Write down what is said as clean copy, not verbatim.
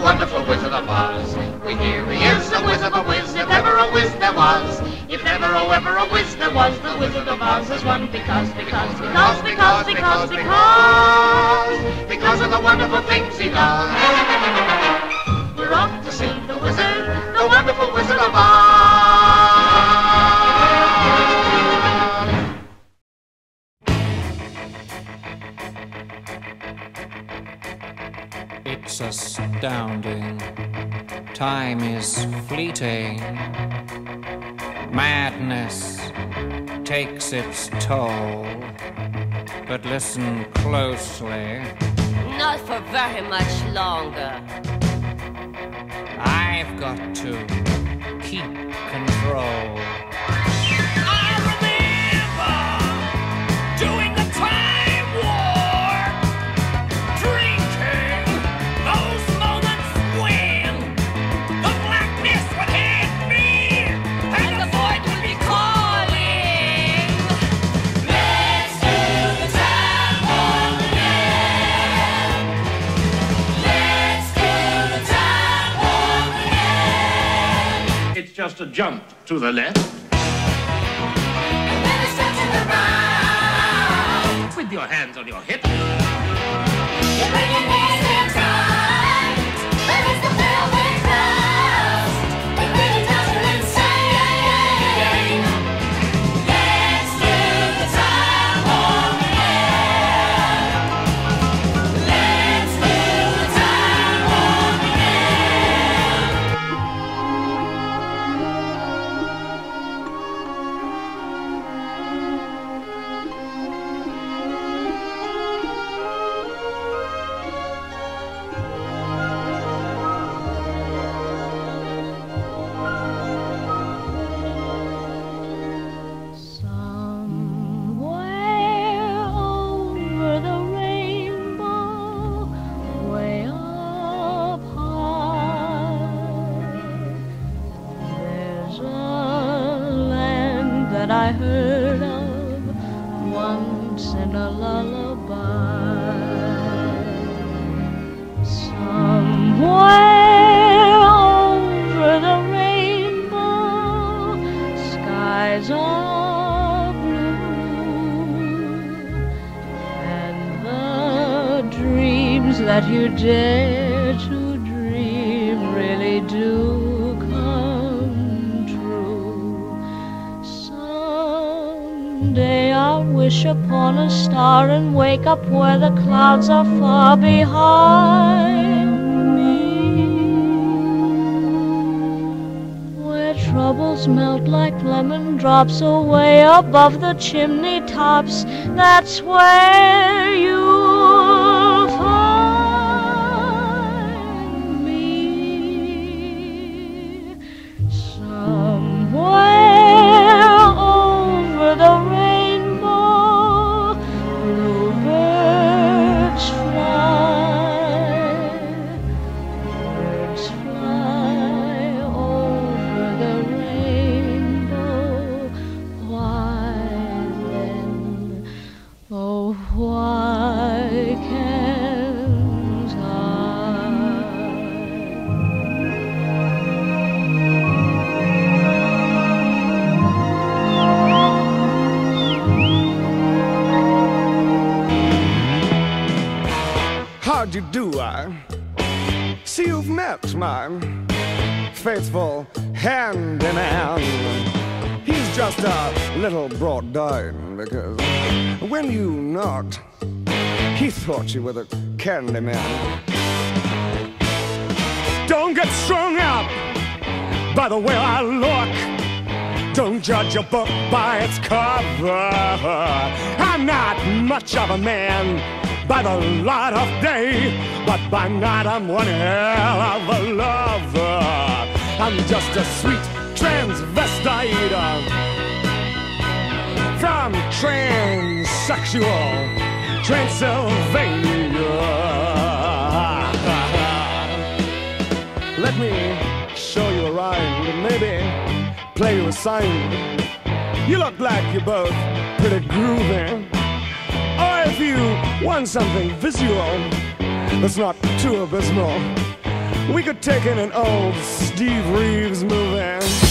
wonderful Wizard of Oz. We hear he is a whiz of a whiz, if ever a whiz there was. If ever, oh, ever a whiz there was, the Wizard of Oz is one because of the wonderful things he does. We're off to see the wizard, the wonderful Wizard of Oz. It's astounding. Time is fleeting. Madness takes its toll. But listen closely. Not for very much longer. I've got to keep control. I remember doing the time war, drinking those moments when the blackness would hit me and the void would be calling. Let's do the time war again. Let's do the time war again. It's just a jump to the left. And then a step to the right. With your hands on your hips. You bring your knees in tight. But it's the velvet crust. It really does you insane. Let's do the time war again. Let's do the time war again. Somewhere over the rainbow, way up high, there's a land that I heard of once in a lullaby. Somewhere over the rainbow, skies are blue, and the dreams that you dare to dream really do come true. Someday I'll wish upon a star and wake up where the clouds are far behind me, where troubles melt like lemon drops away above the chimney tops. That's where you'll find me. Somewhere over the rainbow, bluebirds fly. Birds fly over the rainbow. Why then, oh, why can't I? How'd you do? I see you've met my faithful handyman. He's just a little brought down because when you knocked, he thought you were the candy man. Don't get strung up by the way I look. Don't judge a book by its cover. I'm not much of a man by the light of day, but by night I'm one hell of a lover. I'm just a sweet transvestite from transsexual Transylvania. Let me show you a rhyme and maybe play you a sign. You look like you're both pretty groovy. Or if you want something visual that's not too abysmal, we could take in an old Steve Reeves movie.